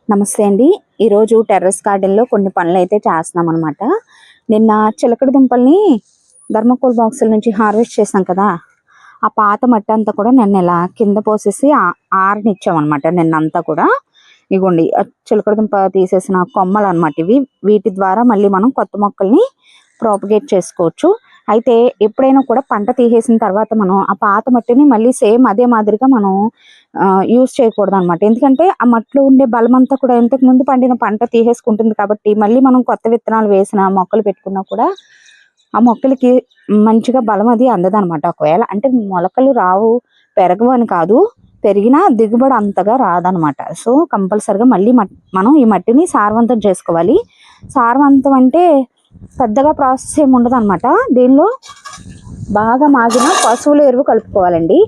నమస్తే అండి. ఈరోజు టెర్రస్ గార్డెన్లో కొన్ని పనులు అయితే చేస్తున్నాం అనమాట. నిన్న చిలకడ దుంపల్ని ధర్మకోల్ బాక్సుల నుంచి హార్వెస్ట్ చేసాం కదా, ఆ పాత మట్టి అంతా కూడా నిన్న ఇలా కింద పోసేసి ఆరనిచ్చామన్నమాట. నిన్నంతా కూడా ఇగోండి చిలకడ దుంప తీసేసిన కొమ్మలు అనమాట ఇవి. వీటి ద్వారా మళ్ళీ మనం కొత్త మొక్కల్ని ప్రాపగేట్ చేసుకోవచ్చు. అయితే ఎప్పుడైనా కూడా పంట తీసేసిన తర్వాత మనం ఆ పాత మట్టిని మళ్ళీ సేమ్ అదే మాదిరిగా మనం యూజ్ చేయకూడదు అనమాట. ఎందుకంటే ఆ మట్టిలో ఉండే బలం అంతా కూడా ఇంతకు ముందు పండిన పంట తీసేసుకుంటుంది. కాబట్టి మళ్ళీ మనం కొత్త విత్తనాలు వేసిన మొక్కలు పెట్టుకున్నా కూడా ఆ మొక్కలకి మంచిగా బలం అది అందదనమాట. ఒకవేళ అంటే మొలకలు రావు, పెరగవు అని కాదు, పెరిగినా దిగుబడి అంతగా రాదనమాట. సో కంపల్సరిగా మళ్ళీ మనం ఈ మట్టిని సారవంతం చేసుకోవాలి. సారవంతం అంటే పెద్దగా ప్రాసెస్ ఏమి ఉండదు అనమాట. దీనిలో బాగా మాగిన పశువుల ఎరువు కలుపుకోవాలండి.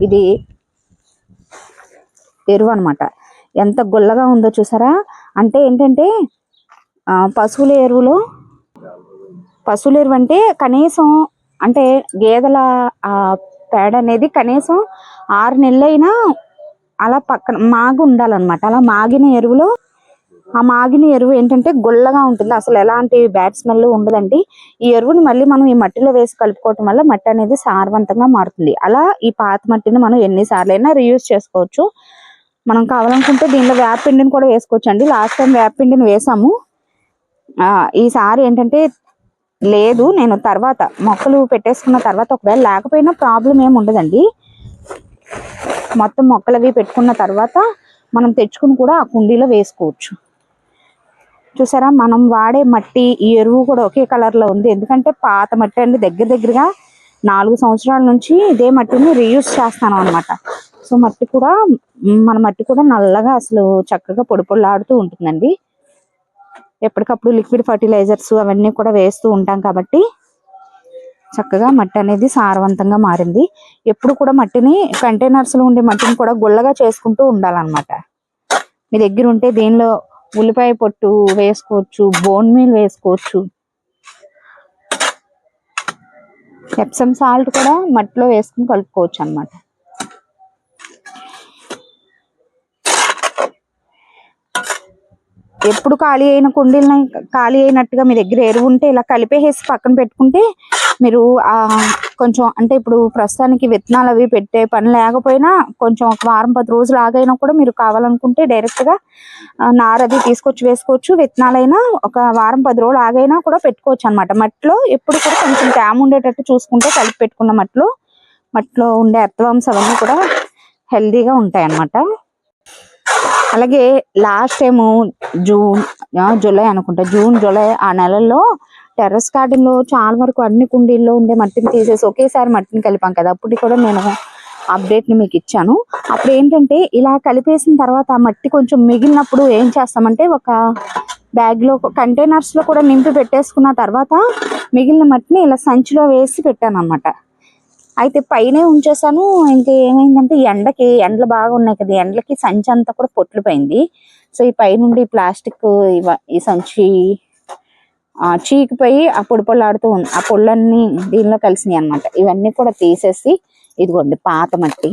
ఇది ఎరువు అనమాట. ఎంత గుల్లగా ఉందో చూసారా. అంటే ఏంటంటే పశువుల ఎరువు అంటే కనీసం అంటే గేదెల పేడ అనేది కనీసం 6 నెలలైనా అలా పక్కన మాగి ఉండాలన్నమాట. అలా మాగిన ఎరువులో ఆ మాగిన ఎరువు ఏంటంటే గుల్లగా ఉంటుంది, అసలు ఎలాంటి బ్యాడ్ స్మెల్ ఉండదండి. ఈ ఎరువుని మళ్ళీ మనం ఈ మట్టిలో వేసి కలుపుకోవటం వల్ల మట్టి అనేది సారవంతంగా మారుతుంది. అలా ఈ పాత మట్టిని మనం ఎన్నిసార్లు అయినా రీయూజ్ చేసుకోవచ్చు. మనం కావాలనుకుంటే దీనిలో వేపపిండిని కూడా వేసుకోవచ్చు అండి. లాస్ట్ టైం వేపపిండిని వేసాము. ఈసారి ఏంటంటే లేదు, నేను తర్వాత మొక్కలు పెట్టేసుకున్న తర్వాత ఒకవేళ లేకపోయినా ప్రాబ్లం ఏమి ఉండదండి. మొత్తం మొక్కలు అవి పెట్టుకున్న తర్వాత మనం తెచ్చుకుని కూడా ఆ కుండీలో వేసుకోవచ్చు. చూసారా, మనం వాడే మట్టి ఈ ఎరువు కూడా ఒకే కలర్లో ఉంది. ఎందుకంటే పాత మట్టి అండి, దగ్గరగా 4 సంవత్సరాల నుంచి ఇదే మట్టిని రీయూజ్ చేస్తాను అనమాట. సో మన మట్టి కూడా నల్లగా అసలు చక్కగా పొడిలాడుతూ ఉంటుందండి. ఎప్పటికప్పుడు లిక్విడ్ ఫర్టిలైజర్స్ అవన్నీ కూడా వేస్తూ ఉంటాం కాబట్టి చక్కగా మట్టి అనేది సారవంతంగా మారింది. ఎప్పుడు కూడా మట్టిని కంటైనర్స్లో ఉండే మట్టిని కూడా గుల్లగా చేసుకుంటూ ఉండాలన్నమాట. మీ దగ్గర ఉంటే దీనిలో ఉల్లిపాయ పొట్టు వేసుకోవచ్చు, బోన్ మీల్ వేసుకోవచ్చు, ఎప్సమ్ సాల్ట్ కూడా మట్టిలో వేసుకుని కలుపుకోవచ్చు అన్నమాట. ఎప్పుడు ఖాళీ అయిన కుండీలని ఖాళీ అయినట్టుగా మీ దగ్గర ఎరువు ఉంటే ఇలా కలిపేసి పక్కన పెట్టుకుంటే మీరు కొంచెం అంటే ఇప్పుడు ప్రస్తుతానికి విత్తనాలు అవి పెట్టే పని లేకపోయినా కొంచెం ఒక వారం 10 రోజులు ఆగైనా కూడా మీరు కావాలనుకుంటే డైరెక్ట్గా నారది తీసుకొచ్చి వేసుకోవచ్చు. విత్తనాలైనా ఒక వారం 10 రోజులు ఆగైనా కూడా పెట్టుకోవచ్చు అనమాట. మట్టిలో ఎప్పుడు కూడా కొంచెం తేమ ఉండేటట్టు చూసుకుంటే కలిపి పెట్టుకున్న మట్టిలో ఉండే అర్థవాంశ అవన్నీ కూడా హెల్దీగా ఉంటాయి అన్నమాట. అలాగే లాస్ట్ టైము జూలై అనుకుంటా, జూలై ఆ నెలల్లో టెర్రస్ గార్డెన్లో చాలా వరకు అన్ని కుండీల్లో ఉండే మట్టిని తీసేసి ఒకేసారి మట్టిని కలిపాం కదా. అప్పుడు కూడా నేను అప్డేట్ని మీకు ఇచ్చాను. అప్పుడు ఏంటంటే ఇలా కలిపేసిన తర్వాత ఆ మట్టి కొంచెం మిగిలినప్పుడు ఏం చేస్తామంటే ఒక బ్యాగ్లో కంటైనర్స్లో కూడా నింపి పెట్టేసుకున్న తర్వాత మిగిలిన మట్టిని ఇలా సంచిలో వేసి పెట్టాను అనమాట. అయితే పైనే ఉంచేసాను. ఇంకేమైందంటే ఎండలు బాగా ఉన్నాయి కదా, ఎండలకి సంచి అంతా కూడా పొట్లిపోయింది. సో ఈ పైనుండి ప్లాస్టిక్ ఈ సంచి చీకిపోయి ఆ పొడిలాడుతూ ఉంది. ఆ పొళ్ళన్నీ దీనిలో కలిసినాయి అనమాట. ఇవన్నీ కూడా తీసేసి ఇదిగోండి పాత మట్టి,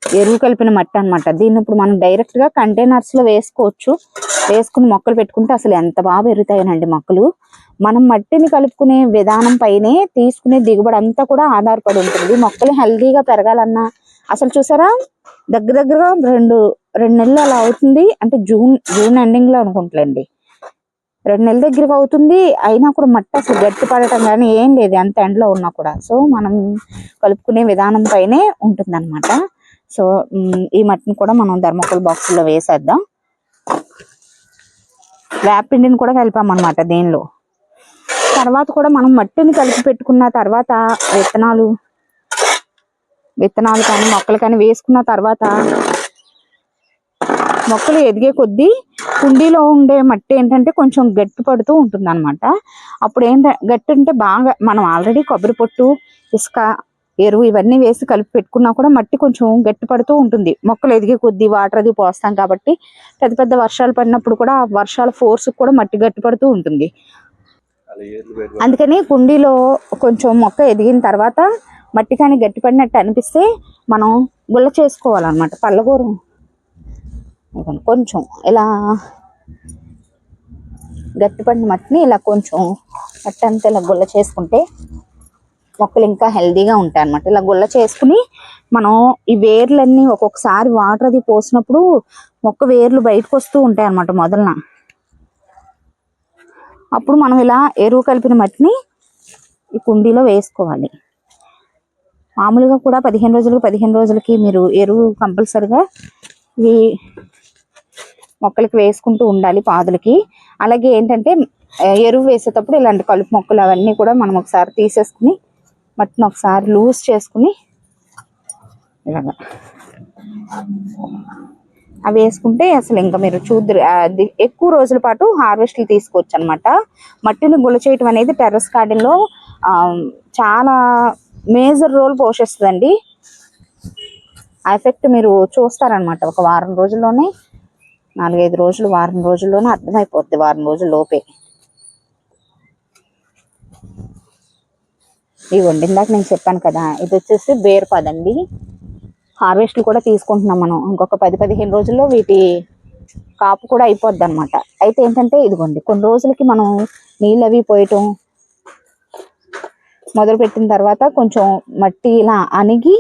ఎరువు కలిపిన మట్టి అనమాట. దీన్ని ఇప్పుడు మనం డైరెక్ట్గా కంటైనర్స్లో వేసుకోవచ్చు. వేసుకుని మొక్కలు పెట్టుకుంటే అసలు ఎంత బాగా పెరుగుతాయనండి మొక్కలు. మనం మట్టిని కలుపుకునే విధానం పైనే తీసుకునే దిగుబడి అంతా కూడా ఆధారపడి ఉంటుంది. మొక్కలు హెల్దీగా పెరగాలన్నా అసలు చూసారా, దగ్గరగా రెండు నెలలు అలా అవుతుంది. అంటే జూన్ ఎండింగ్లో అనుకుంటలేండి, 2 నెలల దగ్గరగా అవుతుంది. అయినా కూడా మట్టి అసలు గట్టి పడటం కానీ ఏం లేదు, ఎంత ఎండలో ఉన్నా కూడా. సో మనం కలుపుకునే విధానం పైనే ఉంటుంది అనమాట. సో ఈ మట్టిని కూడా మనం ధర్మకోల్ బాక్సుల్లో వేసేద్దాం. వేపపిండిని కూడా కలిపామన్నమాట దీనిలో. తర్వాత కూడా మనం మట్టిని కలిపి పెట్టుకున్న తర్వాత విత్తనాలు కానీ మొక్కలు కానీ వేసుకున్న తర్వాత మొక్కలు ఎదిగే కొద్దీ కుండీలో ఉండే మట్టి ఏంటంటే కొంచెం గట్టి పడుతూ ఉంటుంది అనమాట. అప్పుడు గట్టి అంటే బాగా మనం ఆల్రెడీ కొబ్బరి పొట్టు, ఇసుక, ఎరువు ఇవన్నీ వేసి కలిపి పెట్టుకున్నా కూడా మట్టి కొంచెం గట్టి పడుతూ ఉంటుంది. మొక్కలు ఎదిగే కొద్దీ వాటర్ అది పోస్తాం కాబట్టి పెద్ద వర్షాలు పడినప్పుడు కూడా ఆ వర్షాల ఫోర్స్ కూడా మట్టి గట్టి పడుతూ ఉంటుంది. అందుకని కుండీలో కొంచెం మొక్క ఎదిగిన తర్వాత మట్టి కానీ గట్టిపడినట్టు అనిపిస్తే మనం గుల్ల చేసుకోవాలన్నమాట. పళ్ళగూర కొంచెం ఇలా గట్టిపడిన మట్టిని ఇలా కొంచెం మట్టి అంతా ఇలా గుల్ల చేసుకుంటే మొక్కలు ఇంకా హెల్దీగా ఉంటాయి అన్నమాట. ఇలా గుల్ల చేసుకుని మనం ఈ వేర్లన్నీ ఒక్కొక్కసారి వాటర్ అది పోసినప్పుడు మొక్క వేర్లు బయటకు వస్తూ ఉంటాయి అన్నమాట మొదలన. అప్పుడు మనం ఇలా ఎరువు కలిపిన మట్టిని ఈ కుండీలో వేసుకోవాలి. మామూలుగా కూడా 15 రోజులకి మీరు ఎరువు కంపల్సరిగా ఈ మొక్కలకి వేసుకుంటూ ఉండాలి పాదులకి. అలాగే ఏంటంటే ఎరువు వేసేటప్పుడు ఇలాంటి కలుపు మొక్కలు అవన్నీ కూడా మనం ఒకసారి తీసేసుకుని మట్టిని ఒకసారి లూజ్ చేసుకుని ఇలాగా అవి వేసుకుంటే అసలు ఇంకా మీరు చూద్దరు ఎక్కువ రోజుల పాటు హార్వెస్ట్లు తీసుకోవచ్చు అనమాట. మట్టిని గుల్ల చేయటం అనేది టెర్రస్ గార్డెన్లో చాలా మేజర్ రోల్ పోషిస్తుందండి. ఆ ఎఫెక్ట్ మీరు చూస్తారనమాట ఒక వారం రోజుల్లోనే, 4-5 రోజులు, వారం రోజుల్లోనే అర్థమైపోద్ది, వారం రోజుల లోపే. ఇవ్వండి ఇందాక నేను చెప్పాను కదా, ఇది వచ్చేసి బేర్పాదండి. హార్వెస్ట్లు కూడా తీసుకుంటున్నాం మనం. ఇంకొక 10-15 రోజుల్లో వీటి కాపు కూడా అయిపోద్ది అనమాట. అయితే ఏంటంటే ఇదిగోండి కొన్ని రోజులకి మనం నీళ్ళు అవి పోయటం మొదలు పెట్టిన తర్వాత కొంచెం మట్టి ఇలా అణిగి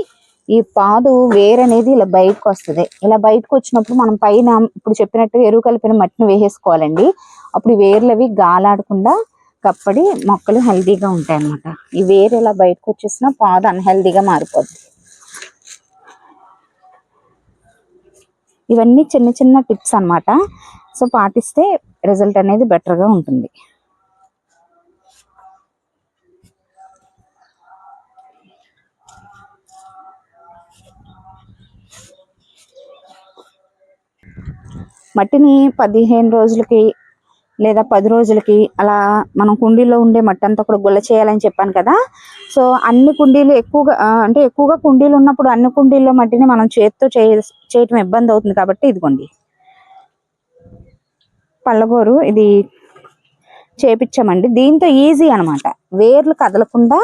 ఈ పాదు వేరనేది ఇలా బయటకు వస్తుంది. ఇలా బయటకు వచ్చినప్పుడు మనం పైన ఇప్పుడు చెప్పినట్టు ఎరువు కలిపిన మట్టిని వేసేసుకోవాలండి. అప్పుడు వేర్లు అవి గాలాడకుండా కప్పడి మొక్కలు హెల్దీగా ఉంటాయి అన్నమాట. ఈ వేరు ఇలా బయటకు వచ్చేసిన పాదు అన్హెల్దీగా మారిపోద్ది. ఇవన్నీ చిన్న చిన్న టిప్స్ అన్నమాట. సో పాటిస్తే రిజల్ట్ అనేది బెటర్గా ఉంటుంది. మట్టిని 15 రోజులకి లేదా 10 రోజులకి అలా మనం కుండీలో ఉండే మట్టి అంతా కూడా గుల్ల చేయాలని చెప్పాను కదా. సో అన్ని కుండీలు ఎక్కువగా కుండీలు ఉన్నప్పుడు అన్ని కుండీల్లో మట్టిని మనం చేతితో చేయటం ఇబ్బంది అవుతుంది కాబట్టి ఇదిగోండి పళ్ళగోరు ఇది చేపించామండి. దీంతో ఈజీ అనమాట, వేర్లు కదలకుండా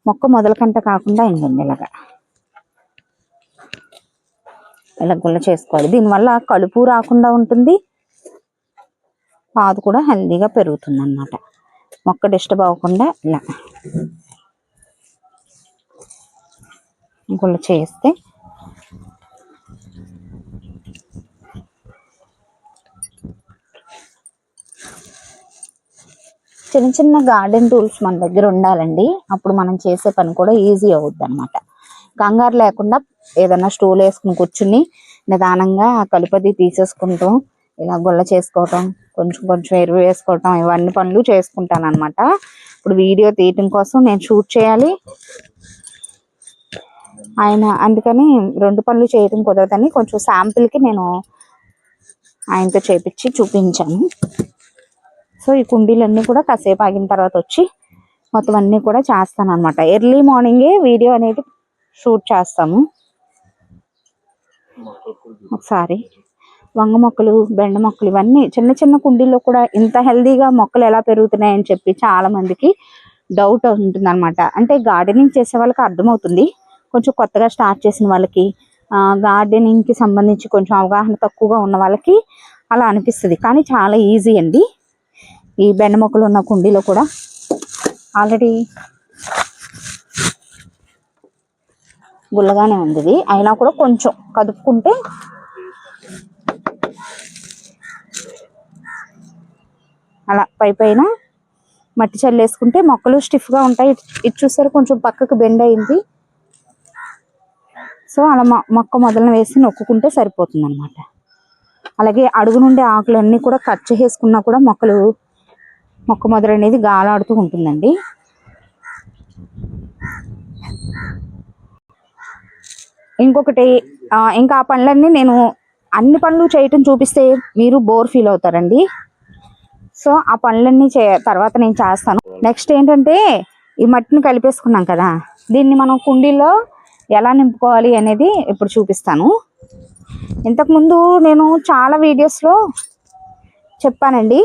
మొక్క మొదలకంట కాకుండా ఇంకండి ఇలా గుల్ల చేసుకోవాలి. దీనివల్ల కలుపు రాకుండా ఉంటుంది, పాదు కూడా హెల్దీగా పెరుగుతుంది అన్నమాట. మొక్క డిస్టర్బ్ అవ్వకుండా ఇలా గుల్ల చేస్తే చిన్న చిన్న గార్డెన్ టూల్స్ మన దగ్గర ఉండాలండి. అప్పుడు మనం చేసే పని కూడా ఈజీ అవుద్ది అనమాట. కంగారు లేకుండా ఏదన్నా స్టూల్ వేసుకుని కూర్చుని నిదానంగా కలుపది తీసేసుకుంటూ ఇలా గుల్ల చేసుకోవటం, కొంచెం కొంచెం ఎరువు వేసుకోవటం, ఇవన్నీ పనులు చేసుకుంటాను అనమాట. ఇప్పుడు వీడియో తీయటం కోసం నేను షూట్ చేయాలి, అందుకని 2 పనులు చేయటం కుదరదని కొంచెం శాంపిల్కి నేను ఆయనతో చేపించి చూపించాను. సో ఈ కుండీలన్నీ కూడా కాసేపు ఆగిన తర్వాత వచ్చి మొత్తం అన్నీ కూడా చేస్తాను అనమాట. ఎర్లీ మార్నింగే వీడియో అనేది షూట్ చేస్తాము. ఒకసారి వంగ మొక్కలు, బెండ మొక్కలు ఇవన్నీ చిన్న చిన్న కుండీల్లో కూడా ఇంత హెల్దీగా మొక్కలు ఎలా పెరుగుతున్నాయని చెప్పి చాలా మందికి డౌట్ ఉంటుంది అనమాట. అంటే గార్డెనింగ్ చేసే వాళ్ళకి అర్థమవుతుంది, కొంచెం కొత్తగా స్టార్ట్ చేసిన వాళ్ళకి, గార్డెనింగ్కి సంబంధించి కొంచెం అవగాహన తక్కువగా ఉన్న వాళ్ళకి అలా అనిపిస్తుంది. కానీ చాలా ఈజీ అండి. ఈ బెండ మొక్కలు ఉన్న కుండీలో కూడా ఆల్రెడీ గుల్లగానే ఉంది, ఇది అయినా కూడా కొంచెం కదుపుకుంటే అలా పైన మట్టి చల్లేసుకుంటే మొక్కలు స్టిఫ్గా ఉంటాయి. ఇది చూసారు కొంచెం పక్కకు బెండ్ అయింది. సో అలా మొక్క మొదలను వేసి నొక్కుంటే సరిపోతుంది అనమాట. అలాగే అడుగు నుండి ఆకులన్నీ కూడా కట్ చేసుకున్నా కూడా మొక్క మొదలు అనేది గాలాడుతూ ఉంటుందండి. ఇంకొకటి ఇంకా ఆ పనులన్నీ నేను అన్ని పనులు చేయటం చూపిస్తే మీరు బోర్ ఫీల్ అవుతారండి. సో ఆ పనులన్నీ తర్వాత నేను చేస్తాను. నెక్స్ట్ ఏంటంటే ఈ మట్టిని కలిపేసుకున్నాం కదా, దీన్ని మనం కుండీలో ఎలా నింపుకోవాలి అనేది ఇప్పుడు చూపిస్తాను. ఇంతకుముందు నేను చాలా వీడియోస్లో చెప్పానండి.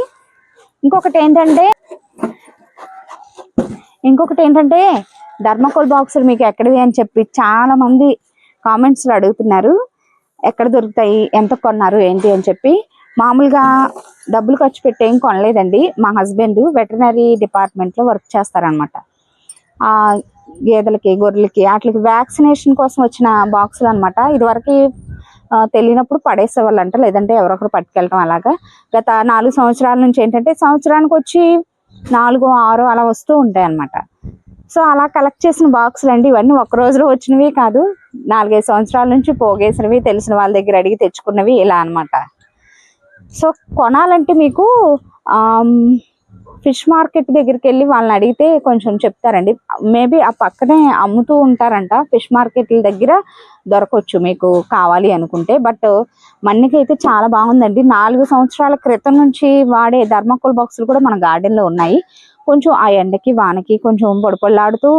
ఇంకొకటి ఏంటంటే థర్మాకోల్ బాక్సులు మీకు ఎక్కడివి అని చెప్పి చాలా మంది కామెంట్స్లో అడుగుతున్నారు. ఎక్కడ దొరుకుతాయి, ఎంత కొన్నారు ఏంటి అని చెప్పి. మామూలుగా డబ్బులు ఖర్చు పెట్టి ఏం కొనలేదండి. మా హస్బెండ్ వెటర్నరీ డిపార్ట్మెంట్లో వర్క్ చేస్తారనమాట. ఆ గేదెలకి గొర్రెలకి వాటికి వ్యాక్సినేషన్ కోసం వచ్చిన బాక్సులు అనమాట. ఇదివరకు తెలియనప్పుడు పడేసేవాళ్ళంట, లేదంటే ఎవరొకరు పట్టుకెళ్ళటం. అలాగా గత 4 సంవత్సరాల నుంచి ఏంటంటే సంవత్సరానికి వచ్చి 4, 6 అలా వస్తూ ఉంటాయి అన్నమాట. సో అలా కలెక్ట్ చేసిన బాక్సులు అండి ఇవన్నీ. ఒక్క రోజులో వచ్చినవి కాదు, 4-5 సంవత్సరాల నుంచి పోగేసినవి, తెలిసిన వాళ్ళ దగ్గర అడిగి తెచ్చుకున్నవి ఇలా అనమాట. సో కొనాలంటే మీకు ఫిష్ మార్కెట్ దగ్గరికి వెళ్ళి వాళ్ళని అడిగితే కొంచెం చెప్తారండి. మేబీ ఆ పక్కనే అమ్ముతూ ఉంటారంట. ఫిష్ మార్కెట్ల దగ్గర దొరకవచ్చు మీకు కావాలి అనుకుంటే. బట్ మన్నికి అయితే చాలా బాగుందండి. 4 సంవత్సరాల క్రితం నుంచి వాడే థర్మాకోల్ బాక్సులు కూడా మన గార్డెన్లో ఉన్నాయి. కొంచెం ఆ ఎండకి వానకి కొంచెం పొడిపొళ్ళాడుతూ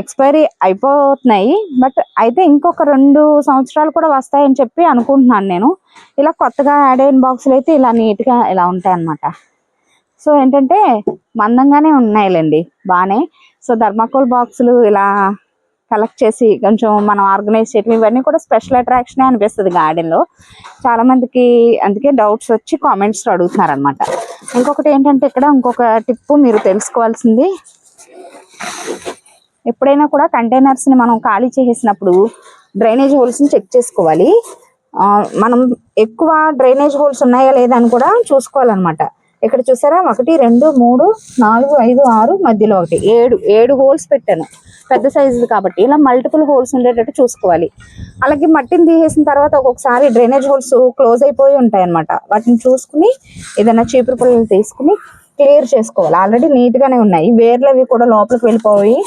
ఎక్స్పైరీ అయిపోతున్నాయి. బట్ అయితే ఇంకొక 2 సంవత్సరాలు కూడా వస్తాయని చెప్పి అనుకుంటున్నాను నేను. ఇలా కొత్తగా యాడ్ అయిన బాక్సులు అయితే ఇలా నీట్గా ఇలా ఉంటాయి అన్నమాట. సో ఏంటంటే మందంగానే ఉన్నాయిలేండి, బాగానే. సో థర్మాకోల్ బాక్సులు ఇలా కలెక్ట్ చేసి కొంచెం మనం ఆర్గనైజ్ చేయడం ఇవన్నీ కూడా స్పెషల్ అట్రాక్షనే అనిపిస్తుంది గార్డెన్లో చాలామందికి. అందుకే డౌట్స్ వచ్చి కామెంట్స్లో అడుగుతున్నారనమాట. ఇంకొకటి ఏంటంటే ఇక్కడ ఇంకొక టిప్పు మీరు తెలుసుకోవాల్సింది, ఎప్పుడైనా కూడా కంటైనర్స్ని మనం ఖాళీ చేసేసినప్పుడు డ్రైనేజ్ హోల్స్ని చెక్ చేసుకోవాలి. మనం ఎక్కువ డ్రైనేజ్ హోల్స్ ఉన్నాయా లేదా అని కూడా చూసుకోవాలన్నమాట. ఇక్కడ చూసారా, 1, 2, 3, 4, 5, 6 మధ్యలో 1, 7 హోల్స్ పెట్టాను. పెద్ద సైజు కాబట్టి ఇలా మల్టిపుల్ హోల్స్ ఉండేటట్టు చూసుకోవాలి. అలాగే మట్టిని తీసేసిన తర్వాత ఒక్కొక్కసారి డ్రైనేజ్ హోల్స్ క్లోజ్ అయిపోయి ఉంటాయి అన్నమాట. వాటిని చూసుకుని ఏదైనా చీపురు పుల్లలు తీసుకుని క్లియర్ చేసుకోవాలి. ఆల్రెడీ నీట్గానే ఉన్నాయి, వేర్లు అవి కూడా లోపలికి వెళ్ళిపోయి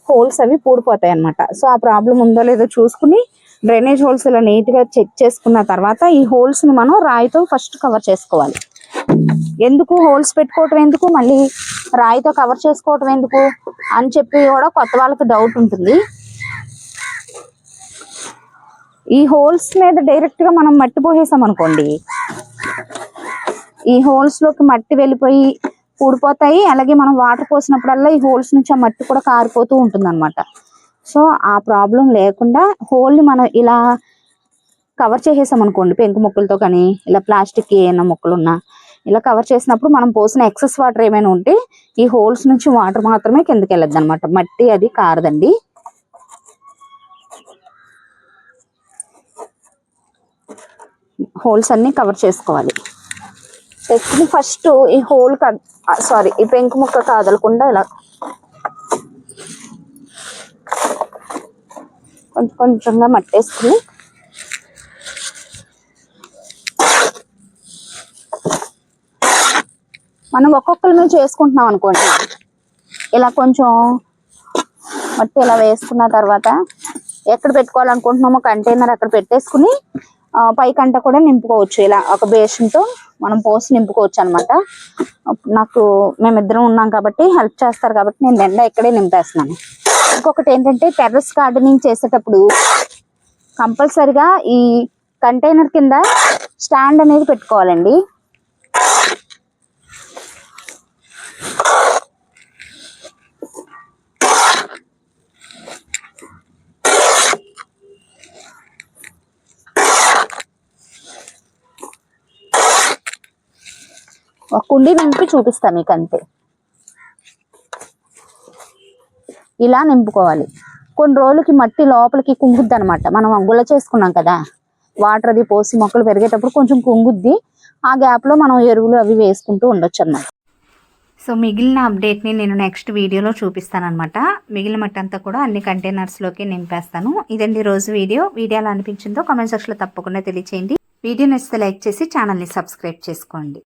హోల్స్ అవి పూడిపోతాయి అన్నమాట. సో ఆ ప్రాబ్లం ఉందో లేదో చూసుకుని డ్రైనేజ్ హోల్స్ ఇలా నీట్గా చెక్ చేసుకున్న తర్వాత ఈ హోల్స్ని మనం రాయితో ఫస్ట్ కవర్ చేసుకోవాలి. ఎందుకు హోల్స్ పెట్టుకోవటం ఎందుకు, మళ్ళీ రాయితో కవర్ చేసుకోవటం ఎందుకు అని చెప్పి కూడా కొత్త వాళ్ళకి డౌట్ ఉంటుంది. ఈ హోల్స్ మీద డైరెక్ట్గా మనం మట్టి పోసేసాం అనుకోండి, ఈ హోల్స్లోకి మట్టి వెళ్ళిపోయి ఊడిపోతాయి. అలాగే మనం వాటర్ పోసినప్పుడల్లా ఈ హోల్స్ నుంచి ఆ మట్టి కూడా కారిపోతూ ఉంటుంది అనమాట. సో ఆ ప్రాబ్లం లేకుండా హోల్ని మనం ఇలా కవర్ చేసేసాం అనుకోండి, పెంకు ముక్కలతో కానీ ఇలా ప్లాస్టిక్ ఏమైనా ముక్కలు ఉన్నా ఇలా కవర్ చేసినప్పుడు మనం పోసిన ఎక్సెస్ వాటర్ ఏమైనా ఉంటే ఈ హోల్స్ నుంచి వాటర్ మాత్రమే కిందకి వెళ్ళద్దు అనమాట, మట్టి అది కారదండి. హోల్స్ అన్ని కవర్ చేసుకోవాలి. చేసుకుని ఫస్ట్ ఈ హోల్ ఈ పెంకు ముక్క కదలకుండా ఇలా కొంచెం కొంచెంగా మట్టేసుకుని మనం ఒక్కొక్కరి మీద చేసుకుంటున్నాం అనుకోండి, ఇలా కొంచెం మట్టి ఇలా వేసుకున్న తర్వాత ఎక్కడ పెట్టుకోవాలనుకుంటున్నామో కంటైనర్ అక్కడ పెట్టేసుకుని పైకంట కూడా నింపుకోవచ్చు. ఇలా ఒక బేషన్తో మనం పోసి నింపుకోవచ్చు అనమాట. మేమిద్దరం ఉన్నాం కాబట్టి హెల్ప్ చేస్తారు కాబట్టి నేను నిండా ఇక్కడే నింపేస్తున్నాను. ఇంకొకటి ఏంటంటే టెర్రస్ గార్డెనింగ్ చేసేటప్పుడు కంపల్సరిగా ఈ కంటైనర్ కింద స్టాండ్ అనేది పెట్టుకోవాలండి. ఒక కుండీ నింపి చూపిస్తా మీకు, అంతే. ఇలా నింపుకోవాలి. కొన్ని రోజులకి మట్టి లోపలికి కుంగుద్ది అనమాట. మనం గుల్ల చేసుకున్నాం కదా, వాటర్ అది పోసి మొక్కలు పెరిగేటప్పుడు కొంచెం కుంగుద్ది. ఆ గ్యాప్లో మనం ఎరువులు అవి వేసుకుంటూ ఉండొచ్చు అన్నమాట. సో మిగిలిన అప్డేట్ని నేను నెక్స్ట్ వీడియోలో చూపిస్తాను అనమాట. మిగిలిన మట్టి అంతా కూడా అన్ని కంటైనర్స్లోకి నింపేస్తాను. ఇదండి రోజు వీడియో. ఎలా అనిపించిందో కామెంట్ సెక్షన్లో తప్పకుండా తెలియచేయండి. వీడియో నచ్చితే లైక్ చేసి ఛానల్ని సబ్స్క్రైబ్ చేసుకోండి.